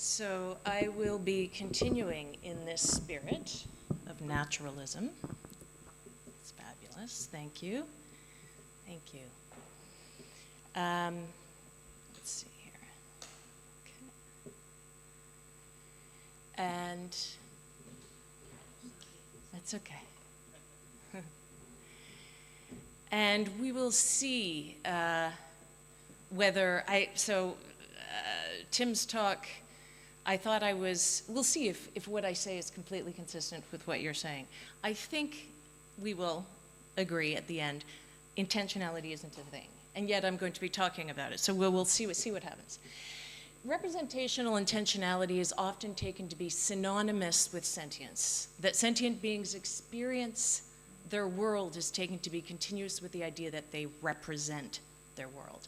So I will be continuing in this spirit of naturalism. It's fabulous. Thank you. Thank you. Let's see here. Okay. And that's okay. And we will see whether Tim's talk, I thought we'll see if what I say is completely consistent with what you're saying. I think we will agree at the end, intentionality isn't a thing, and yet I'm going to be talking about it, so we'll see what happens. Representational intentionality is often taken to be synonymous with sentience, that sentient beings experience their world is taken to be continuous with the idea that they represent their world.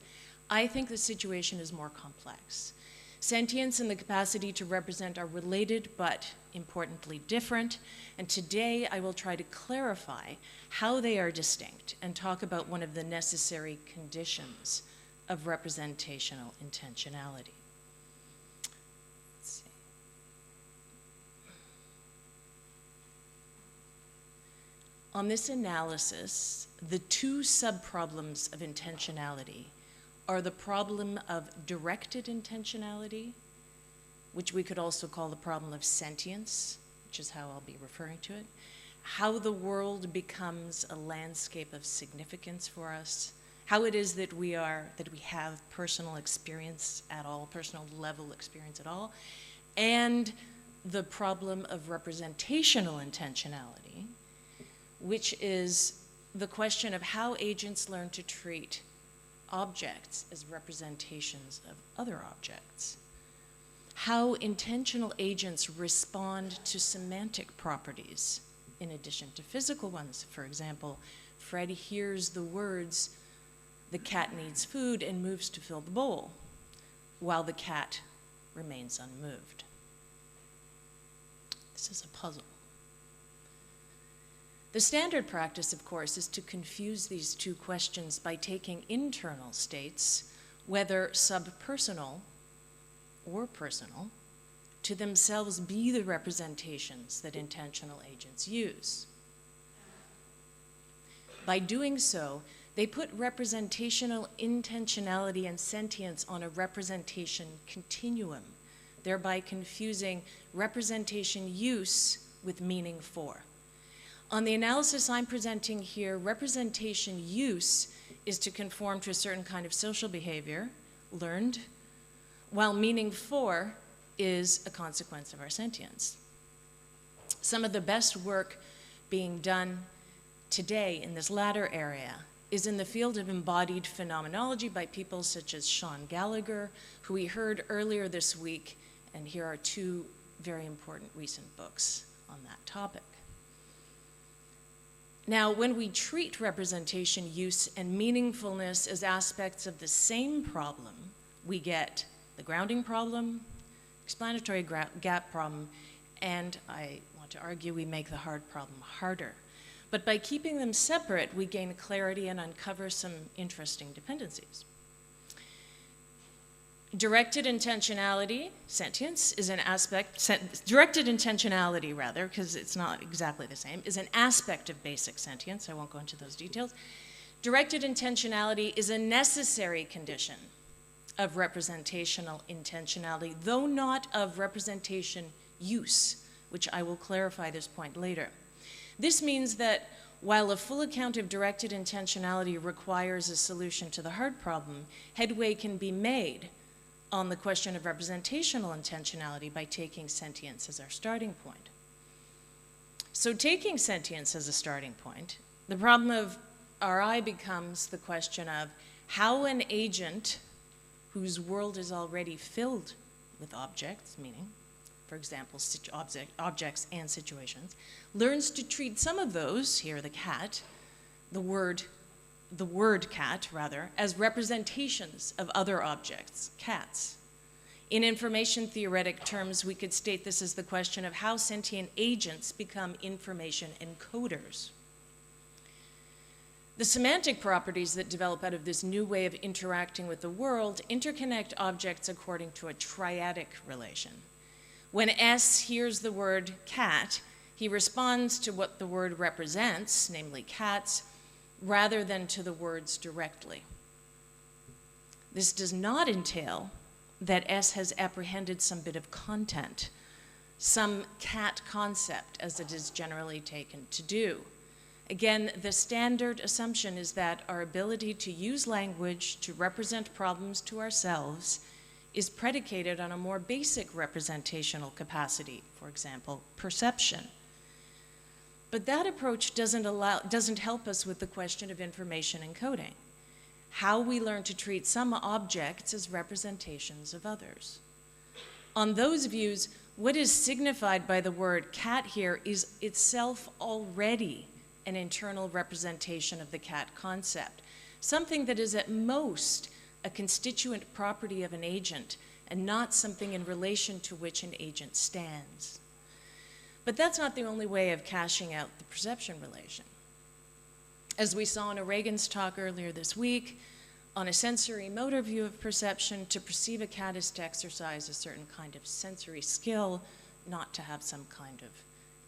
I think the situation is more complex. Sentience and the capacity to represent are related, but importantly different, and today I will try to clarify how they are distinct and talk about one of the necessary conditions of representational intentionality. Let's see. On this analysis, the two subproblems of intentionality are the problem of directed intentionality, which we could also call the problem of sentience, which is how I'll be referring to it, how the world becomes a landscape of significance for us, how it is that we have personal experience at all, personal level experience at all, and the problem of representational intentionality, which is the question of how agents learn to treat objects as representations of other objects. How intentional agents respond to semantic properties in addition to physical ones. For example, Fred hears the words, "The cat needs food," and moves to fill the bowl, while the cat remains unmoved. This is a puzzle. The standard practice, of course, is to confuse these two questions by taking internal states, whether subpersonal or personal, to themselves be the representations that intentional agents use. By doing so, they put representational intentionality and sentience on a representation continuum, thereby confusing representation use with meaning for. On the analysis I'm presenting here, representation use is to conform to a certain kind of social behavior, learned, while meaning for is a consequence of our sentience. Some of the best work being done today in this latter area is in the field of embodied phenomenology by people such as Sean Gallagher, who we heard earlier this week, and here are two very important recent books on that topic. Now, when we treat representation, use, and meaningfulness as aspects of the same problem, we get the grounding problem, explanatory gap problem, and I want to argue we make the hard problem harder. But by keeping them separate, we gain clarity and uncover some interesting dependencies. Directed intentionality, sentience, is an aspect, directed intentionality rather, because it's not exactly the same, is an aspect of basic sentience. I won't go into those details. Directed intentionality is a necessary condition of representational intentionality, though not of representation use, which I will clarify this point later. This means that while a full account of directed intentionality requires a solution to the hard problem, headway can be made on the question of representational intentionality by taking sentience as our starting point. So taking sentience as a starting point, the problem of RI becomes the question of how an agent whose world is already filled with objects, meaning, for example, objects and situations, learns to treat some of those, here the cat, the word cat, rather, as representations of other objects, cats. In information theoretic terms, we could state this as the question of how sentient agents become information encoders. The semantic properties that develop out of this new way of interacting with the world interconnect objects according to a triadic relation. When S hears the word cat, he responds to what the word represents, namely cats, rather than to the words directly. This does not entail that S has apprehended some bit of content, some cat concept, as it is generally taken to do. Again, the standard assumption is that our ability to use language to represent problems to ourselves is predicated on a more basic representational capacity, for example, perception. But that approach doesn't help us with the question of information encoding, how we learn to treat some objects as representations of others. On those views, what is signified by the word cat here is itself already an internal representation of the cat concept, something that is at most a constituent property of an agent and not something in relation to which an agent stands. But that's not the only way of cashing out the perception relation. As we saw in O'Regan's talk earlier this week, on a sensory motor view of perception, to perceive a cat is to exercise a certain kind of sensory skill, not to have some kind of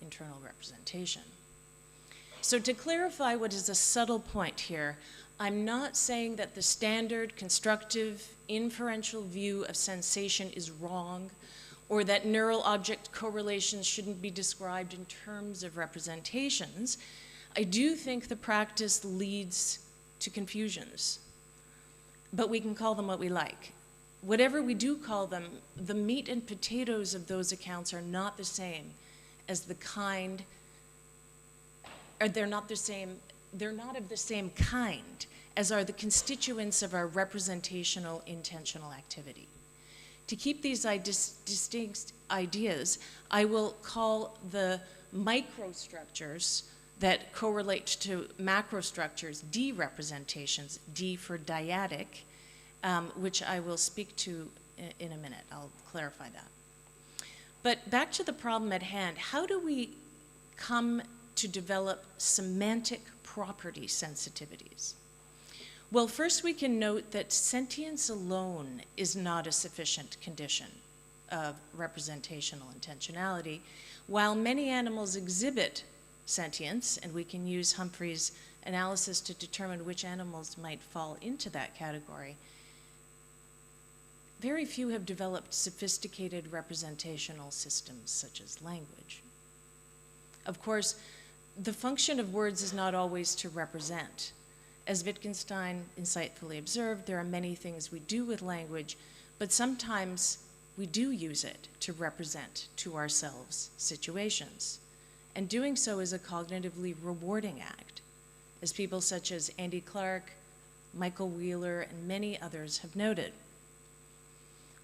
internal representation. So to clarify what is a subtle point here, I'm not saying that the standard constructive inferential view of sensation is wrong, or that neural object correlations shouldn't be described in terms of representations. I do think the practice leads to confusions, but we can call them what we like. Whatever we do call them, the meat and potatoes of those accounts are not the same as the kind, or they're not of the same kind as are the constituents of our representational intentional activity. To keep these distinct ideas, I will call the microstructures that correlate to macrostructures D-representations, D for dyadic, which I will speak to in a minute. I'll clarify that. But back to the problem at hand, how do we come to develop semantic property sensitivities? Well, first we can note that sentience alone is not a sufficient condition of representational intentionality. While many animals exhibit sentience, and we can use Humphrey's analysis to determine which animals might fall into that category, very few have developed sophisticated representational systems such as language. Of course, the function of words is not always to represent. As Wittgenstein insightfully observed, there are many things we do with language, but sometimes we do use it to represent to ourselves situations. And doing so is a cognitively rewarding act, as people such as Andy Clark, Michael Wheeler, and many others have noted.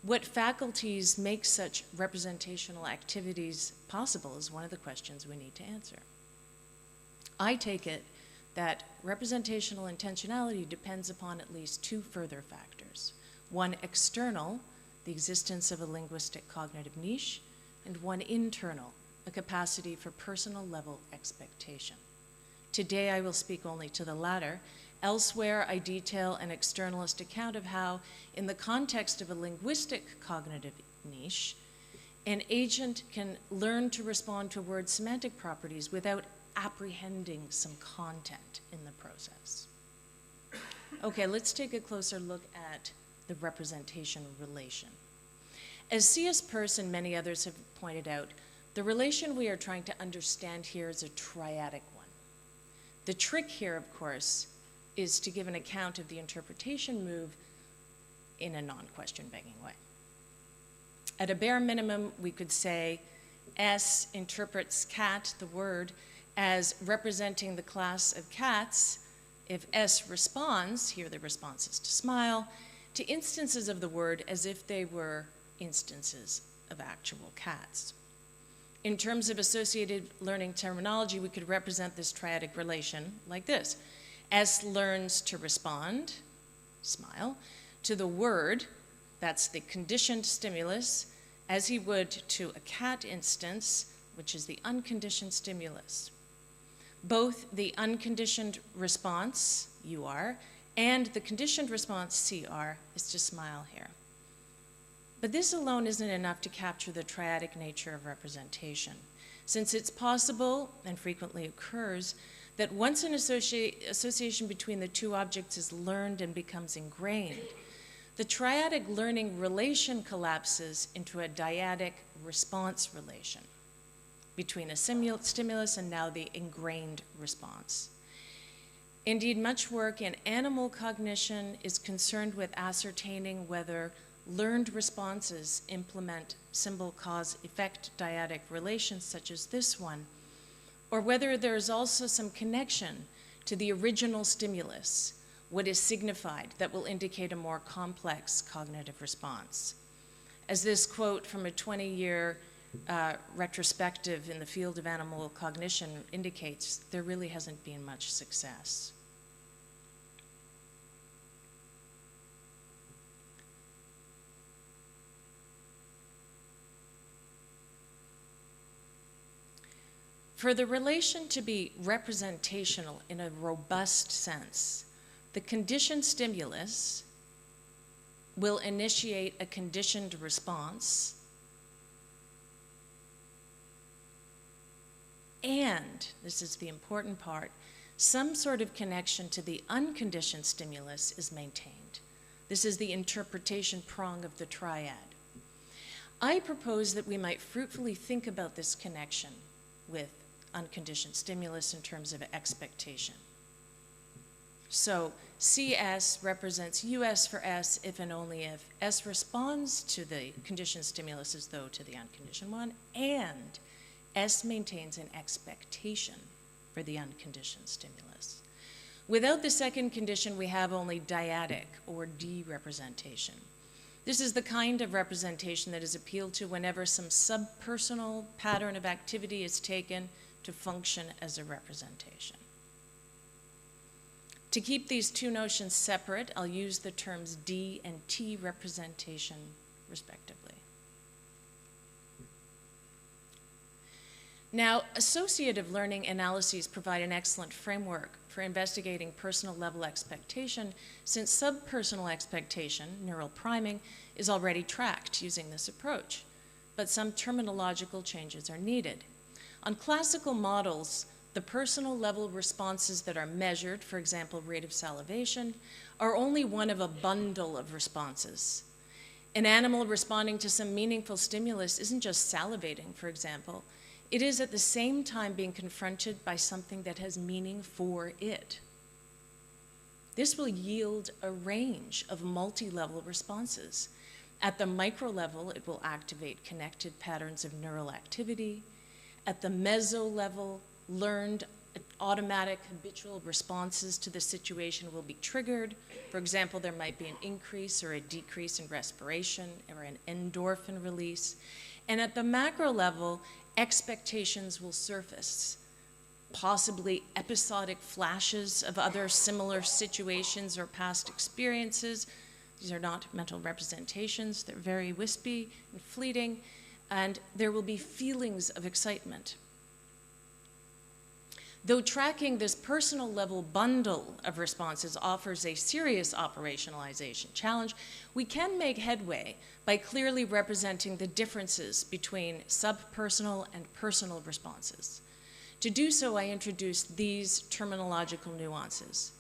What faculties make such representational activities possible is one of the questions we need to answer. I take it that representational intentionality depends upon at least two further factors. One external, the existence of a linguistic cognitive niche, and one internal, a capacity for personal level expectation. Today I will speak only to the latter. Elsewhere, I detail an externalist account of how, in the context of a linguistic cognitive niche, an agent can learn to respond to a word's semantic properties without apprehending some content in the process. Okay, let's take a closer look at the representation relation. As C.S. Peirce and many others have pointed out, the relation we are trying to understand here is a triadic one. The trick here, of course, is to give an account of the interpretation move in a non-question begging way. At a bare minimum, we could say S interprets cat, the word, as representing the class of cats if S responds, here the response is to smile, to instances of the word as if they were instances of actual cats. In terms of associative learning terminology, we could represent this triadic relation like this. S learns to respond, smile, to the word, that's the conditioned stimulus, as he would to a cat instance, which is the unconditioned stimulus. both the unconditioned response, UR, and the conditioned response, CR, is to smile here. But this alone isn't enough to capture the triadic nature of representation, since it's possible, and frequently occurs, that once an association between the two objects is learned and becomes ingrained, the triadic learning relation collapses into a dyadic response relation between a stimulus and now the ingrained response. Indeed, much work in animal cognition is concerned with ascertaining whether learned responses implement symbol cause effect dyadic relations such as this one, or whether there is also some connection to the original stimulus, what is signified, that will indicate a more complex cognitive response. As this quote from a 20-year retrospective in the field of animal cognition indicates, there really hasn't been much success. For the relation to be representational in a robust sense, the conditioned stimulus will initiate a conditioned response, and, this is the important part, some sort of connection to the unconditioned stimulus is maintained. This is the interpretation prong of the triad. I propose that we might fruitfully think about this connection with unconditioned stimulus in terms of expectation. So CS represents US for S if and only if S responds to the conditioned stimulus as though to the unconditioned one, and S maintains an expectation for the unconditioned stimulus. Without the second condition, we have only dyadic or de-representation. This is the kind of representation that is appealed to whenever some subpersonal pattern of activity is taken to function as a representation. To keep these two notions separate, I'll use the terms D and T representation respectively. Now, associative learning analyses provide an excellent framework for investigating personal level expectation, since subpersonal expectation, neural priming, is already tracked using this approach, but some terminological changes are needed. On classical models, the personal level responses that are measured, for example, rate of salivation, are only one of a bundle of responses. An animal responding to some meaningful stimulus isn't just salivating, for example. It is at the same time being confronted by something that has meaning for it. This will yield a range of multi-level responses. At the micro level, it will activate connected patterns of neural activity. At the meso level, learned automatic habitual responses to the situation will be triggered. For example, there might be an increase or a decrease in respiration or an endorphin release. And at the macro level, expectations will surface, possibly episodic flashes of other similar situations or past experiences. These are not mental representations. They're very wispy and fleeting, and there will be feelings of excitement. Though tracking this personal level bundle of responses offers a serious operationalization challenge, we can make headway by clearly representing the differences between subpersonal and personal responses. To do so, I introduce these terminological nuances.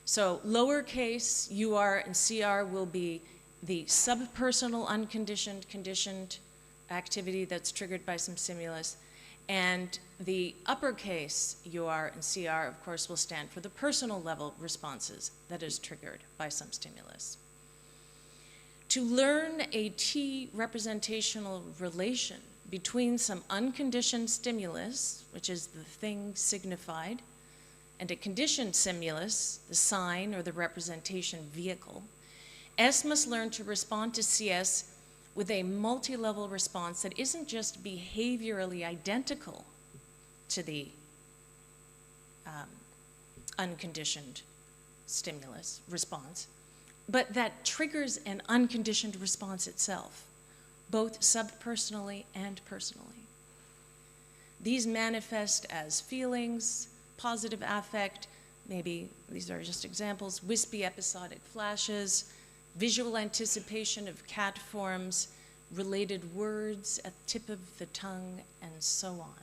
So lowercase UR and CR will be the subpersonal unconditioned conditioned activity that's triggered by some stimulus, and the uppercase UR and CR, of course, will stand for the personal level responses that is triggered by some stimulus. To learn a T representational relation between some unconditioned stimulus, which is the thing signified, and a conditioned stimulus, the sign or the representation vehicle, S must learn to respond to CS with a multi-level response that isn't just behaviorally identical to the unconditioned stimulus response, but that triggers an unconditioned response itself, both subpersonally and personally. These manifest as feelings, positive affect, maybe these are just examples, wispy episodic flashes, visual anticipation of cat forms, related words at the tip of the tongue, and so on.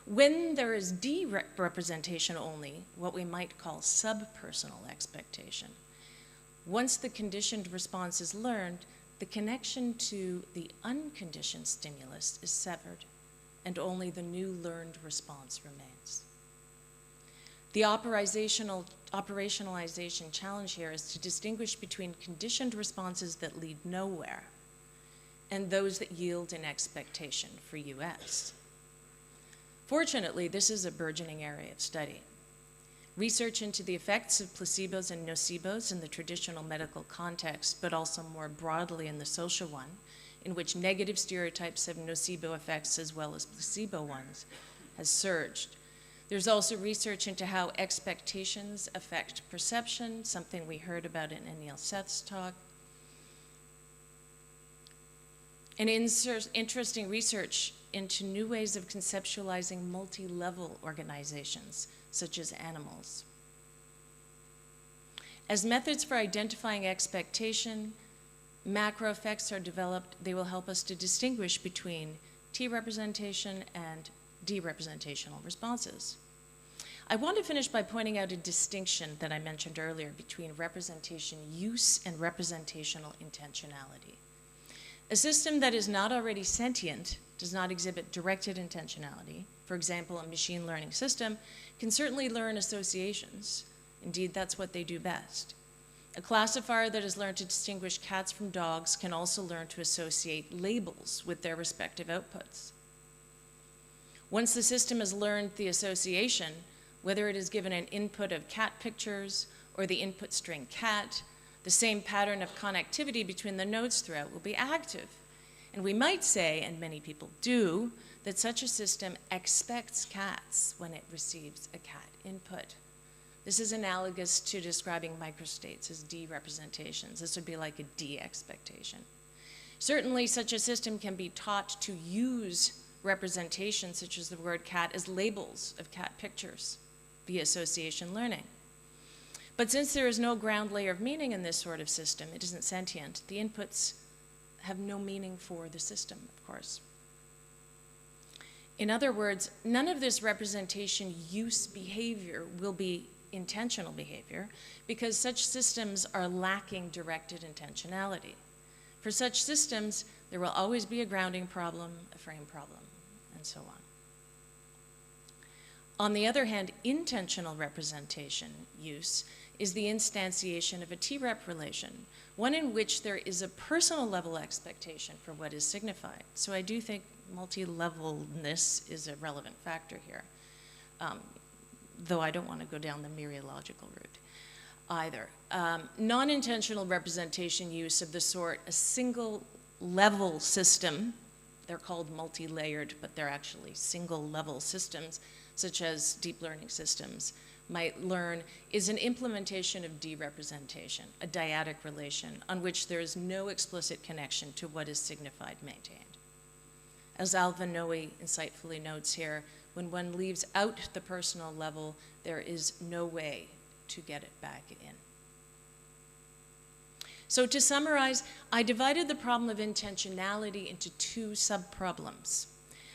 When there is de-representation only, what we might call subpersonal expectation, once the conditioned response is learned, the connection to the unconditioned stimulus is severed, and only the new learned response remains. The operationalization challenge here is to distinguish between conditioned responses that lead nowhere and those that yield an expectation for US. Fortunately, this is a burgeoning area of study. Research into the effects of placebos and nocebos in the traditional medical context, but also more broadly in the social one, in which negative stereotypes have nocebo effects as well as placebo ones, has surged. There's also research into how expectations affect perception, something we heard about in Anil Seth's talk. And interesting research into new ways of conceptualizing multi-level organizations, such as animals. As methods for identifying expectation, macro effects are developed. They will help us to distinguish between T-representation and de-representational responses. I want to finish by pointing out a distinction that I mentioned earlier between representation use and representational intentionality. A system that is not already sentient does not exhibit directed intentionality. For example, a machine learning system can certainly learn associations. Indeed, that's what they do best. A classifier that has learned to distinguish cats from dogs can also learn to associate labels with their respective outputs. Once the system has learned the association, whether it is given an input of cat pictures or the input string cat, the same pattern of connectivity between the nodes throughout will be active. And we might say, and many people do, that such a system expects cats when it receives a cat input. This is analogous to describing microstates as de-representations. This would be like a de-expectation. Certainly, such a system can be taught to use representations, such as the word cat, as labels of cat pictures via association learning. But since there is no ground layer of meaning in this sort of system, it isn't sentient, the inputs have no meaning for the system, of course. In other words, none of this representation use behavior will be intentional behavior because such systems are lacking directed intentionality. For such systems, there will always be a grounding problem, a frame problem, and so on. On the other hand, intentional representation use is the instantiation of a T-rep relation, one in which there is a personal level expectation for what is signified. So I do think multi-levelness is a relevant factor here, though I don't want to go down the mereological route either. Non-intentional representation use of the sort a single level system, they're called multi-layered, but they're actually single level systems, such as deep learning systems, might learn is an implementation of de-representation, a dyadic relation on which there is no explicit connection to what is signified maintained. As Alva Noe insightfully notes here, when one leaves out the personal level, there is no way to get it back in. So to summarize, I divided the problem of intentionality into two subproblems: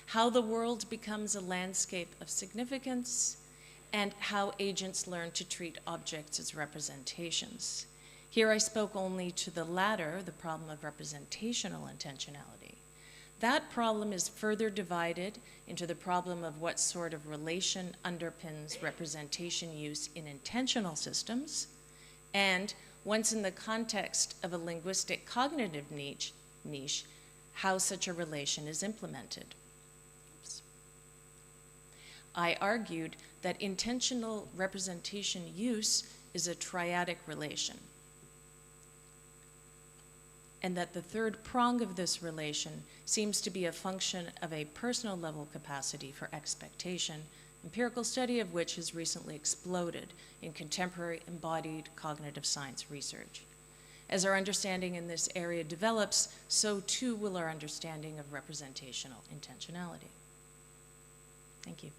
how the world becomes a landscape of significance, and how agents learn to treat objects as representations. Here I spoke only to the latter, the problem of representational intentionality. That problem is further divided into the problem of what sort of relation underpins representation use in intentional systems, and once in the context of a linguistic cognitive niche, how such a relation is implemented. I argued that intentional representation use is a triadic relation, and that the third prong of this relation seems to be a function of a personal level capacity for expectation, empirical study of which has recently exploded in contemporary embodied cognitive science research. As our understanding in this area develops, so too will our understanding of representational intentionality. Thank you.